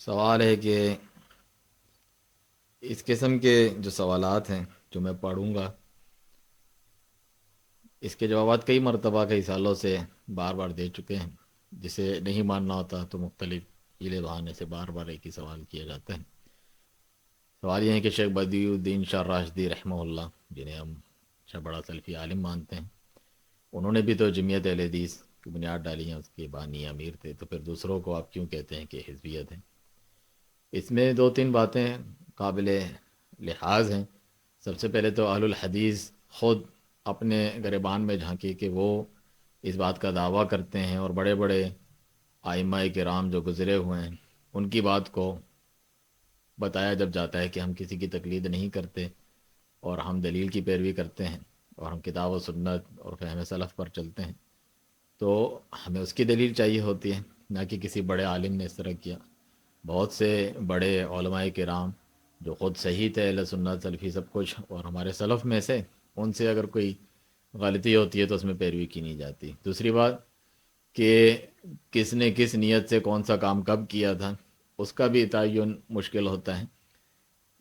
سوال ہے کہ اس قسم کے جو سوالات ہیں جو میں پڑھوں گا، اس کے جوابات کئی مرتبہ کئی سالوں سے بار بار دے چکے ہیں. جسے نہیں ماننا ہوتا تو مختلف ہیلے بہانے سے بار بار ایک ہی سوال کیا جاتا ہے. سوال یہ ہے کہ شیخ بدیع الدین شاہ راشدی رحمہ اللہ، جنہیں ہم شاہ بڑا سلفی عالم مانتے ہیں، انہوں نے بھی تو جمعیت اہل حدیث کی بنیاد ڈالی ہے، اس کے بانی امیر تھے. تو پھر دوسروں کو آپ کیوں کہتے ہیں کہ حزبیت ہے؟ اس میں دو تین باتیں قابل لحاظ ہیں. سب سے پہلے تو اہل الحدیث خود اپنے گریبان میں جھانکی کہ وہ اس بات کا دعویٰ کرتے ہیں، اور بڑے بڑے ائمہ کرام جو گزرے ہوئے ہیں ان کی بات کو بتایا جب جاتا ہے کہ ہم کسی کی تقلید نہیں کرتے اور ہم دلیل کی پیروی کرتے ہیں اور ہم کتاب و سنت اور فہم سلف پر چلتے ہیں، تو ہمیں اس کی دلیل چاہیے ہوتی ہے، نہ کہ کسی بڑے عالم نے اس طرح کیا. بہت سے بڑے علماء کرام جو خود صحیح تھے، اہل سنت سلفی سب کچھ، اور ہمارے سلف میں سے ان سے اگر کوئی غلطی ہوتی ہے تو اس میں پیروی کی نہیں جاتی. دوسری بات کہ کس نے کس نیت سے کون سا کام کب کیا تھا، اس کا بھی تعین مشکل ہوتا ہے.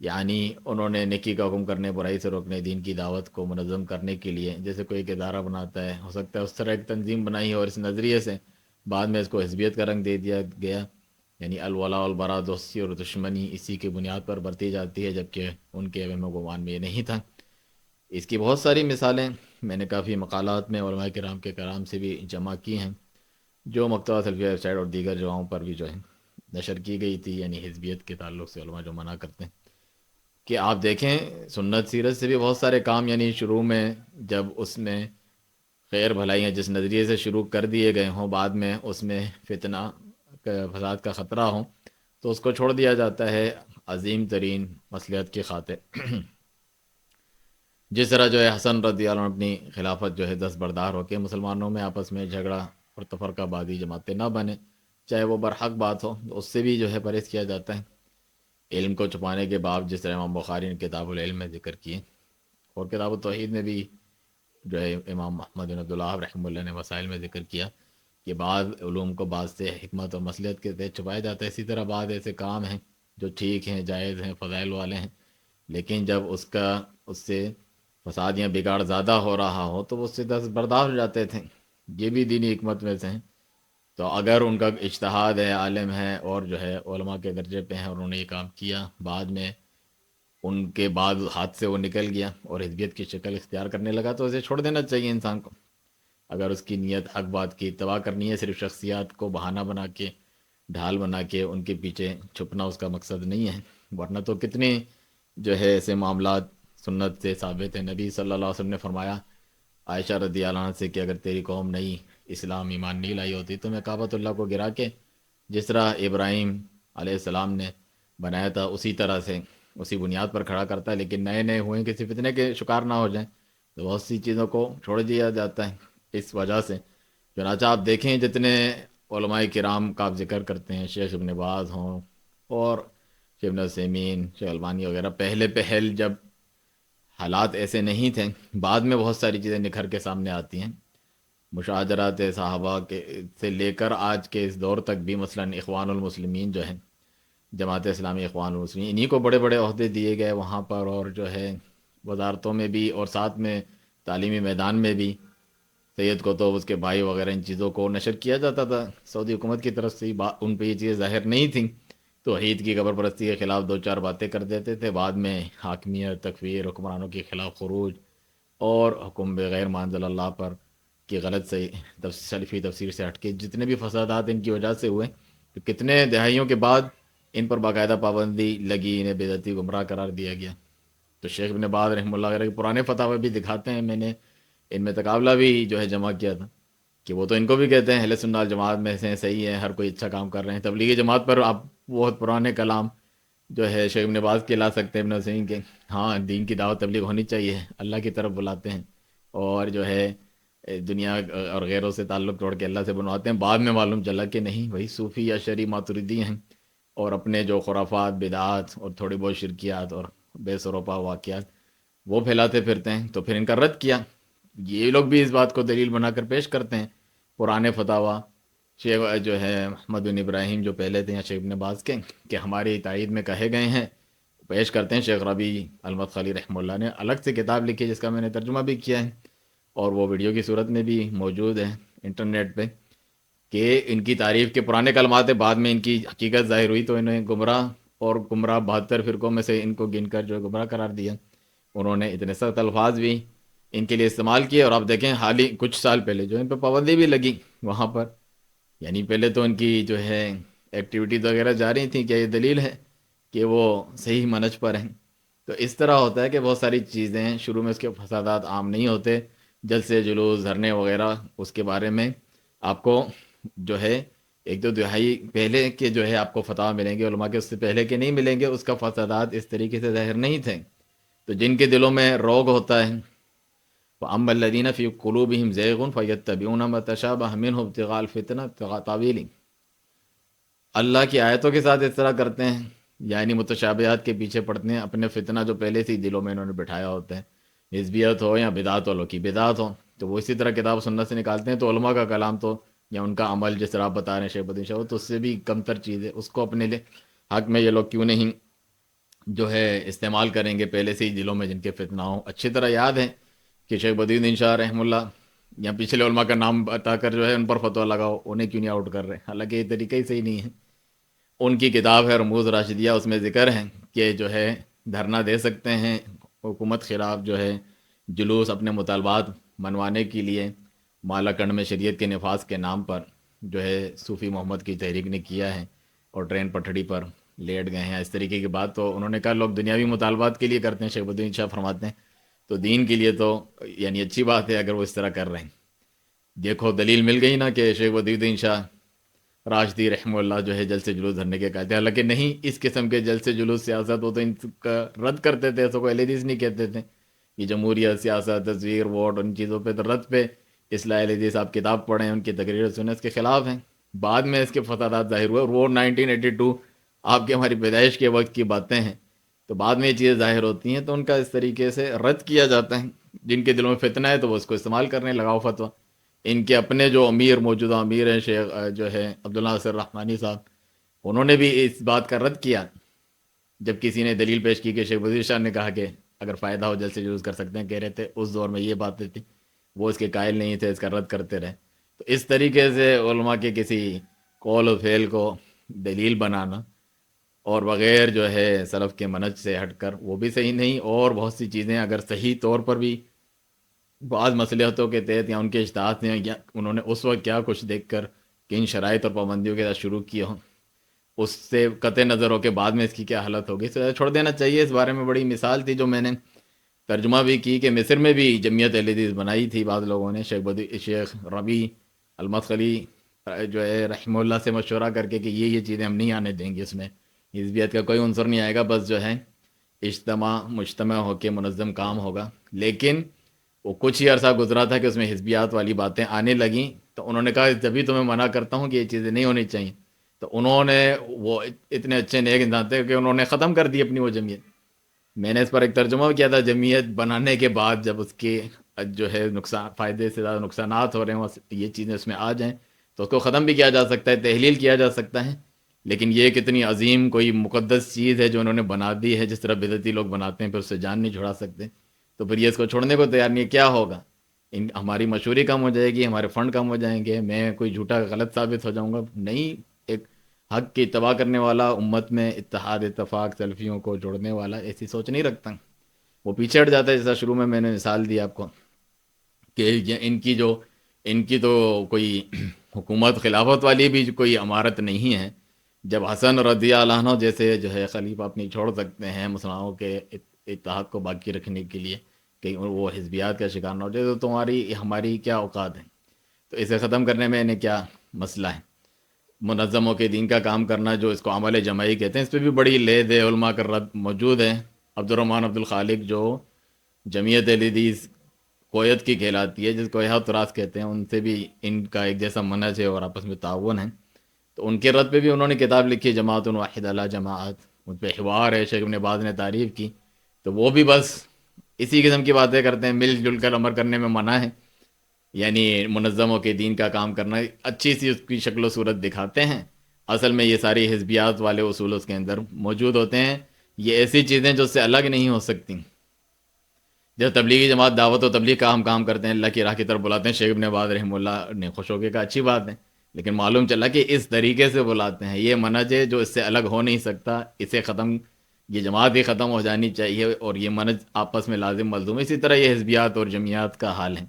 یعنی انہوں نے نیکی کا حکم کرنے، برائی سے روکنے، دین کی دعوت کو منظم کرنے کے لیے جیسے کوئی ایک ادارہ بناتا ہے، ہو سکتا ہے اس طرح ایک تنظیم بنائی ہے اور اس نظریے سے بعد میں اس کو حزبیت کا رنگ دے دیا گیا. یعنی الولاء والبراء، دوستی اور دشمنی اسی کی بنیاد پر برتی جاتی ہے، جبکہ ان کے وہم و گمان میں یہ نہیں تھا. اس کی بہت ساری مثالیں میں نے کافی مقالات میں علماء کرام کے کلام سے بھی جمع کی ہیں، جو مکتبہ سلفیہ ویب سائٹ اور دیگر جگہوں پر بھی جو ہے نشر کی گئی تھی. یعنی حزبیت کے تعلق سے علماء جو منع کرتے ہیں کہ آپ دیکھیں سنت سیرت سے بھی بہت سارے کام، یعنی شروع میں جب اس میں خیر بھلائیاں جس نظریے سے شروع کر دیے گئے ہوں، بعد میں اس میں فتنہ فساد کا خطرہ ہو تو اس کو چھوڑ دیا جاتا ہے عظیم ترین مصلحت کی خاطر. جس طرح جو ہے حسن رضی اللہ عنہ اپنی خلافت جو ہے دستبردار ہو کے مسلمانوں میں آپس میں جھگڑا اور تفرقہ بازی جماعتیں نہ بنے، چاہے وہ برحق بات ہو، تو اس سے بھی جو ہے پرہیز کیا جاتا ہے. علم کو چھپانے کے باب جس طرح امام بخاری نے کتاب العلم میں ذکر کیے، اور کتاب التوحید میں بھی جو ہے امام محمد بن عبداللہ رحمہ اللہ نے وسائل میں ذکر کیا کہ بعض علوم کو بعض سے حکمت اور مصلحت کے تحت چھپایا جاتا ہے. اسی طرح بعض ایسے کام ہیں جو ٹھیک ہیں، جائز ہیں، فضائل والے ہیں، لیکن جب اس سے فساد یا بگاڑ زیادہ ہو رہا ہو تو وہ اس سے دستبردار ہو جاتے تھے. یہ بھی دینی حکمت میں سے ہیں. تو اگر ان کا اجتہاد ہے، عالم ہے، اور جو ہے علماء کے درجے پہ ہیں، اور انہوں نے یہ کام کیا، بعد میں ان کے بعد ہاتھ سے وہ نکل گیا اور حزبیت کی شکل اختیار کرنے لگا، تو اسے چھوڑ دینا چاہیے انسان کو. اگر اس کی نیت حق بات کی اتباع کرنی ہے، صرف شخصیات کو بہانہ بنا کے، ڈھال بنا کے ان کے پیچھے چھپنا اس کا مقصد نہیں ہے. ورنہ تو کتنے جو ہے ایسے معاملات سنت سے ثابت ہیں. نبی صلی اللہ علیہ وسلم نے فرمایا عائشہ رضی اللہ عنہ سے کہ اگر تیری قوم نہیں اسلام ایمان نہیں لائی ہوتی تو میں کعبۃ اللہ کو گرا کے جس طرح ابراہیم علیہ السلام نے بنایا تھا اسی طرح سے اسی بنیاد پر کھڑا کرتا ہے. لیکن نئے نئے ہوئیں کسی فتنے کے شکار نہ ہو جائیں تو بہت سی چیزوں کو چھوڑ دیا جاتا ہے. اس وجہ سے چنانچہ آپ دیکھیں جتنے علماء کرام کا آپ ذکر کرتے ہیں، شیخ ابن باز ہوں اور شیخ ابن عثیمین، شیخ البانی وغیرہ، پہلے پہل جب حالات ایسے نہیں تھے، بعد میں بہت ساری چیزیں نکھر کے سامنے آتی ہیں. مشاجرات صحابہ کے سے لے کر آج کے اس دور تک بھی مثلا اخوان المسلمین جو ہیں، جماعت اسلامی اخوان المسلمین، انہی کو بڑے بڑے عہدے دیے گئے وہاں پر، اور جو ہے وزارتوں میں بھی اور ساتھ میں تعلیمی میدان میں بھی سید قطب اس کے بھائی وغیرہ ان چیزوں کو نشر کیا جاتا تھا. سعودی حکومت کی طرف سے ان پہ یہ چیزیں ظاہر نہیں تھیں تو عید کی قبر پرستی کے خلاف دو چار باتیں کر دیتے تھے، بعد میں حاکمیت، تکفیر، حکمرانوں کے خلاف خروج اور حکم بغیر ما انزل اللہ پر کی غلط سے سلفی تفسیر سے ہٹ کے جتنے بھی فسادات ان کی وجہ سے ہوئے، تو کتنے دہائیوں کے بعد ان پر باقاعدہ پابندی لگی، انہیں بدعتی گمراہ قرار دیا گیا. تو شیخ ابن باز رحمہ اللہ وغیرہ کے پرانے فتاوی بھی دکھاتے ہیں. میں نے ان میں تقابلہ بھی جو ہے جمع کیا تھا کہ وہ تو ان کو بھی کہتے ہیں اہل سنت جماعت میں سے صحیح ہے، ہر کوئی اچھا کام کر رہے ہیں. تبلیغی جماعت پر آپ بہت پرانے کلام جو ہے شیخ ابن باز کے لا سکتے ہیں، ابن عثیمین کے. ہاں دین کی دعوت تبلیغ ہونی چاہیے، اللہ کی طرف بلاتے ہیں، اور جو ہے دنیا اور غیروں سے تعلق توڑ کے اللہ سے بنواتے ہیں. بعد میں معلوم چلا کہ نہیں، وہی صوفی یا شرعی ماتریدی ہیں، اور اپنے جو خرافات، بدعات اور تھوڑی بہت شرکیات اور بے سروپا واقعات وہ پھیلاتے پھرتے ہیں. تو پھر ان کا رد کیا. یہ لوگ بھی اس بات کو دلیل بنا کر پیش کرتے ہیں، پرانے فتاوی شیخ جو ہے محمد بن ابراہیم جو پہلے تھے یا شیخ ابن باز کے، کہ ہماری تائید میں کہے گئے ہیں، پیش کرتے ہیں شیخ ربیع المدخلی رحمہ اللہ نے الگ سے کتاب لکھی ہے جس کا میں نے ترجمہ بھی کیا ہے، اور وہ ویڈیو کی صورت میں بھی موجود ہے انٹرنیٹ پہ، کہ ان کی تعریف کے پرانے کلمات ہیں، بعد میں ان کی حقیقت ظاہر ہوئی تو انہیں گمراہ اور گمراہ 72 فرقوں میں سے ان کو گن کر جو ہے گمراہ قرار دیا۔ انہوں نے اتنے سخت الفاظ بھی ان کے لیے استعمال کیے، اور آپ دیکھیں حال ہی کچھ سال پہلے جو ان پہ پابندی بھی لگی وہاں پر، یعنی پہلے تو ان کی جو ہے ایکٹیویٹیز وغیرہ جاری تھیں، کیا یہ دلیل ہے کہ وہ صحیح منہج پر ہیں؟ تو اس طرح ہوتا ہے کہ بہت ساری چیزیں شروع میں اس کے فسادات عام نہیں ہوتے، جلسے جلوس دھرنے وغیرہ اس کے بارے میں آپ کو جو ہے ایک دو دہائی پہلے کے جو ہے آپ کو فتویٰ ملیں گے علماء کے، اس سے پہلے کے نہیں ملیں گے، اس کا فسادات اس طریقے سے ظاہر نہیں تھے۔ تو جن کے دلوں میں روگ ہوتا ہے، وَأَمَّا الَّذِينَ فِي قُلُوبِهِمْ زَيْغٌ فَيَتَّبِعُونَ مَا تَشَابَهَ مِنْهُ ابْتِغَاءَ الْفِتْنَةِ وَابْتِغَاءَ تَأْوِيلِهِ، اللہ کی آیتوں کے ساتھ اس طرح کرتے ہیں، یعنی متشابہات کے پیچھے پڑتے ہیں، اپنے فتنہ جو پہلے سے ہی دلوں میں انہوں نے بٹھایا ہوتا ہے، حزبیت ہو یا بدعت والوں کی بدعت ہو، تو وہ اسی طرح کتاب و سنت سے نکالتے ہیں، تو علماء کا کلام تو یا ان کا عمل جس طرح آپ بتا رہے ہیں شیخ بدین شاہ، تو اس سے بھی کم تر چیز ہے، اس کو اپنے لیے حق میں یہ لوگ کیوں نہیں جو ہے استعمال کریں گے پہلے سے ہی دلوں میں جن کے فتنہ ہوں۔ اچھی طرح یاد ہے کہ شیخ بدین شاہ رحمہ اللہ یا پچھلے علماء کا نام بتا کر جو ہے ان پر فتویٰ لگاؤ، انہیں کیوں نہیں آؤٹ کر رہے، حالانکہ یہ طریقہ ہی صحیح نہیں ہے۔ ان کی کتاب ہے رموز راشدیہ، اس میں ذکر ہے کہ جو ہے دھرنا دے سکتے ہیں حکومت خلاف، جو ہے جلوس اپنے مطالبات منوانے کے لیے، مالاکنڈ میں شریعت کے نفاذ کے نام پر جو ہے صوفی محمد کی تحریک نے کیا ہے، اور ٹرین پٹڑی پر لیٹ گئے ہیں، اس طریقے کی بات۔ تو انہوں نے کہا لوگ دنیاوی مطالبات کے لیے کرتے ہیں، شیخ بدین شاہ فرماتے ہیں تو دین کے لیے تو یعنی اچھی بات ہے اگر وہ اس طرح کر رہے ہیں۔ دیکھو دلیل مل گئی نا کہ شیخ بدین شاہ راشدی رحمہ اللہ جو ہے جلسے جلوس دھرنے کے قائد تھے، حالانکہ نہیں اس قسم کے جلسے جلوس سیاست وہ تو ان کا رد کرتے تھے، ایسا کوئی حدیث نہیں کہتے تھے، یہ جمہوریت سیاست تصویر ووٹ ان چیزوں پہ تو رد پہ اصلاح حدیث آپ کتاب پڑھیں، ان کی تقریر سنیں، اس کے خلاف ہیں۔ بعد میں اس کے فسادات ظاہر ہوئے، اور وہ 1982 آپ کی ہماری پیدائش کے وقت کی باتیں ہیں، تو بعد میں یہ چیزیں ظاہر ہوتی ہیں تو ان کا اس طریقے سے رد کیا جاتا ہے۔ جن کے دلوں میں فتنہ ہے تو وہ اس کو استعمال کرنے لگاؤ فتویٰ۔ ان کے اپنے جو امیر موجودہ امیر ہیں شیخ جو ہے عبداللہ ناصر رحمانی صاحب، انہوں نے بھی اس بات کا رد کیا جب کسی نے دلیل پیش کی کہ شیخ وزیر شاہ نے کہا کہ اگر فائدہ ہو جلسے یوز کر سکتے ہیں، کہہ رہے تھے اس دور میں یہ باتیں تھیں، وہ اس کے قائل نہیں تھے، اس کا رد کرتے رہے۔ تو اس طریقے سے علماء کے کسی قول و فعل کو دلیل بنانا اور بغیر جو ہے سلف کے منہج سے ہٹ کر، وہ بھی صحیح نہیں، اور بہت سی چیزیں اگر صحیح طور پر بھی بعض مصلحتوں کے تحت یا ان کے اجتہاد نے یا انہوں نے اس وقت کیا کچھ دیکھ کر کن شرائط اور پابندیوں کے ساتھ شروع کیا ہوں، اس سے قطع نظر ہو کے بعد میں اس کی کیا حالت ہوگی، تو چھوڑ دینا چاہیے۔ اس بارے میں بڑی مثال تھی جو میں نے ترجمہ بھی کی کہ مصر میں بھی جمعیت اہل حدیث بنائی تھی بعض لوگوں نے، شیخ ربیع المدخلی جو ہے رحمہ اللہ سے مشورہ کر کے کہ یہ چیزیں ہم نہیں آنے دیں گے، اس میں حزبیت کا کوئی عنصر نہیں آئے گا، بس جو ہے مجتمع ہو کے منظم کام ہوگا۔ لیکن وہ کچھ ہی عرصہ گزرا تھا کہ اس میں حزبیات والی باتیں آنے لگیں، تو انہوں نے کہا جبھی تمہیں منع کرتا ہوں کہ یہ چیزیں نہیں ہونی چاہیے، تو انہوں نے وہ اتنے اچھے نیک انسان تھے کہ انہوں نے ختم کر دی اپنی وہ جمعیت۔ میں نے اس پر ایک ترجمہ بھی کیا تھا، جمعیت بنانے کے بعد جب اس کے جو ہے نقصان فائدے سے زیادہ نقصانات ہو رہے ہیں، یہ چیزیں اس میں آ جائیں تو اس کو ختم بھی کیا جا سکتا ہے، تحلیل کیا جا سکتا ہے، لیکن یہ کتنی عظیم کوئی مقدس چیز ہے جو انہوں نے بنا دی ہے، جس طرح بدعتی لوگ بناتے ہیں پھر اس سے جان نہیں چھڑا سکتے، تو پھر یہ اس کو چھوڑنے کو تیار نہیں ہے، کیا ہوگا؟ ہماری مشہوری کم ہو جائے گی، ہمارے فنڈ کم ہو جائیں گے، میں کوئی جھوٹا غلط ثابت ہو جاؤں گا، نہیں، ایک حق کی اتباع کرنے والا، امت میں اتحاد اتفاق سلفیوں کو جوڑنے والا ایسی سوچ نہیں رکھتا، وہ پیچھے ہٹ جاتا ہے، جیسا شروع میں نے مثال دی آپ کو کہ ان کی تو کوئی حکومت خلافت والی بھی کوئی امارت نہیں ہے، جب حسن رضی اللہ عنہ جیسے جو ہے خلیفہ اپنی چھوڑ سکتے ہیں مسلمانوں کے اتحاد کو باقی رکھنے کے لیے کہ وہ حزبیات کا شکار نہ ہو جائے، تو تمہاری ہماری کیا اوقات ہے؟ تو اسے ختم کرنے میں انہیں کیا مسئلہ ہے؟ منظموں کے دین کا کام کرنا جو اس کو عمل جماعی کہتے ہیں، اس پہ بھی بڑی لید ہے، علماء کا رد موجود ہے۔ عبد الرحمن عبد الخالق جو جمعیت اہل حدیث کویت کی کہلاتی ہے، جس کو احاط تراس کہتے ہیں، ان سے بھی ان کا ایک جیسا منہج ہے اور آپس میں تعاون ہے، تو ان کے رد پہ بھی انہوں نے کتاب لکھی جماعت واحد علی جماعت، ان پہ حوار ہے، شیخ ابن باز نے تعریف کی، تو وہ بھی بس اسی قسم کی باتیں کرتے ہیں، مل جل کر عمل کرنے میں منع ہے، یعنی منظموں کے دین کا کام کرنا، اچھی سی اس کی شکل و صورت دکھاتے ہیں، اصل میں یہ ساری حزبیات والے اصول اس کے اندر موجود ہوتے ہیں. یہ ایسی چیزیں جو اس سے الگ نہیں ہو سکتی. جب تبلیغی جماعت دعوت و تبلیغ کا ہم کام کرتے ہیں، اللہ کی راہ کی طرف بلاتے ہیں، شیخ ابن باز رحمہ اللہ نے خوش ہو کے کہا اچھی بات ہے، لیکن معلوم چلا کہ اس طریقے سے بلاتے ہیں، یہ منہج ہے جو اس سے الگ ہو نہیں سکتا. اسے ختم، یہ جماعت ہی ختم ہو جانی چاہیے، اور یہ منہج آپس میں لازم ملزوم ہے. اسی طرح یہ حزبیات اور جمعیات کا حال ہے،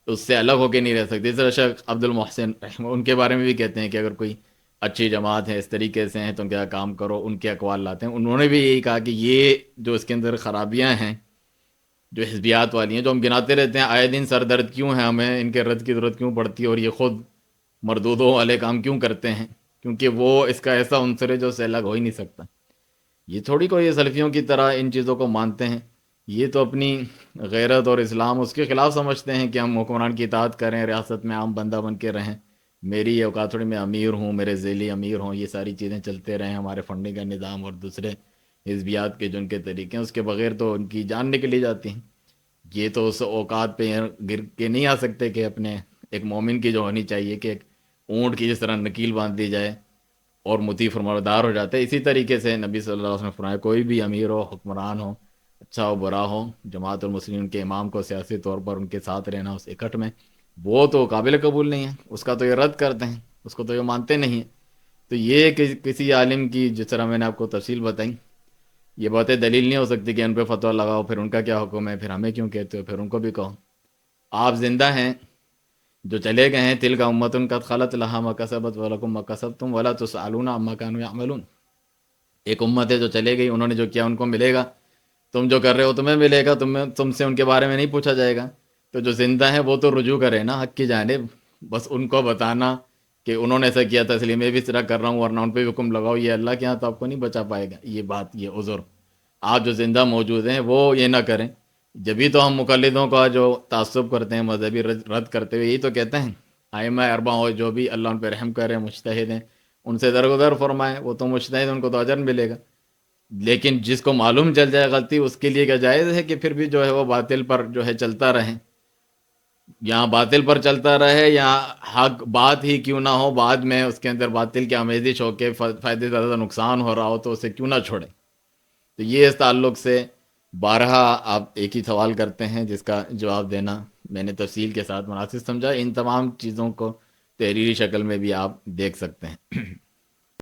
اس سے الگ ہو کے نہیں رہ سکتے. اس طرح شیخ عبد المحسن رحمہ ان کے بارے میں بھی کہتے ہیں کہ اگر کوئی اچھی جماعت ہے، اس طریقے سے ہیں، تو کیا کام کرو. ان کے اقوال لاتے ہیں. انہوں نے بھی یہی کہا کہ یہ جو اس کے اندر خرابیاں ہیں جو حزبیات والی ہیں، جو ہم گناتے رہتے ہیں آئے دن، سر درد کیوں ہے ہمیں، ان کے رد کی ضرورت کیوں پڑتی ہے، اور یہ خود مردودوں والے کام کیوں کرتے ہیں، کیونکہ وہ اس کا ایسا عنصر ہے جو اس سے الگ ہو ہی نہیں سکتا. یہ تھوڑی کوئی یہ سلفیوں کی طرح ان چیزوں کو مانتے ہیں. یہ تو اپنی غیرت اور اسلام اس کے خلاف سمجھتے ہیں کہ ہم حکمران کی اطاعت کریں، ریاست میں عام بندہ بن کے رہیں، میری یہ اوقات تھوڑی، میں امیر ہوں، میرے ذیلی امیر ہوں، یہ ساری چیزیں چلتے رہیں، ہمارے فنڈنگ کا نظام اور دوسرے حزبیات کے جو ان کے طریقے ہیں، اس کے بغیر تو ان کی جان نکلی جاتی ہیں. یہ تو اس اوقات پہ گر کے نہیں آ سکتے کہ اپنے ایک مومن کی جو ہونی چاہیے کہ ایک اونٹ کی جس طرح نکیل باندھ دی جائے اور مطیع فرمانبردار ہو جاتا ہے، اسی طریقے سے نبی صلی اللہ علیہ وسلم نے فرمایا کوئی بھی امیر ہو، حکمران ہو، اچھا ہو برا ہو، جماعت المسلمین کے امام کو سیاسی طور پر ان کے ساتھ رہنا اس اکٹھ میں، وہ تو قابل قبول نہیں ہے. اس کا تو یہ رد کرتے ہیں، اس کو تو یہ مانتے نہیں ہیں. تو یہ کسی عالم کی، جس طرح میں نے آپ کو تفصیل بتائی، یہ باتیں دلیل نہیں ہو سکتی کہ ان پہ فتویٰ لگاؤ، پھر ان کا کیا حکم ہے، پھر ہمیں کیوں کہتے ہو، پھر ان کو بھی کہو. آپ زندہ ہیں، جو چلے گئے ہیں، تلک امۃ قد خلت لہا ما کسبت ولکم ما کسبتم ولا تسألون عما كانوا يعملون. ایک امت ہے جو چلے گئی، انہوں نے جو کیا ان کو ملے گا، تم جو کر رہے ہو تمہیں ملے گا، تم سے ان کے بارے میں نہیں پوچھا جائے گا. تو جو زندہ ہے وہ تو رجوع کرے نا حق کی جانب، بس ان کو بتانا کہ انہوں نے ایسا کیا تھا اس لیے میں بھی اس طرح کر رہا ہوں، ورنہ ان پہ بھی حکم لگاؤ، یہ اللہ کے یہاں تو آپ کو نہیں بچا پائے گا. یہ بات، یہ عذر آپ جو زندہ موجود ہیں وہ یہ نہ کریں. جبھی تو ہم مقلدوں کا جو تعصب کرتے ہیں، مذہبی رد کرتے ہوئے یہی تو کہتے ہیں ائمہ اربعہ ہو جو بھی اللہ ان پہ رحم کرے، مجتہد ہیں، ان سے درگزر فرمائے، وہ تو مجتہد، ان کو تو اجر ملے گا. لیکن جس کو معلوم چل جائے غلطی، اس کے لیے کیا جائز ہے کہ پھر بھی جو ہے وہ باطل پر جو ہے چلتا رہے، یہاں باطل پر چلتا رہے، یا حق بات ہی کیوں نہ ہو، بعد میں اس کے اندر باطل کی آمیزش ہو کے فائدے سے زیادہ نقصان ہو رہا ہو تو اسے کیوں نہ چھوڑے. تو یہ اس تعلق سے بارہا آپ ایک ہی سوال کرتے ہیں جس کا جواب دینا میں نے تفصیل کے ساتھ مناسب سمجھا. ان تمام چیزوں کو تحریری شکل میں بھی آپ دیکھ سکتے ہیں.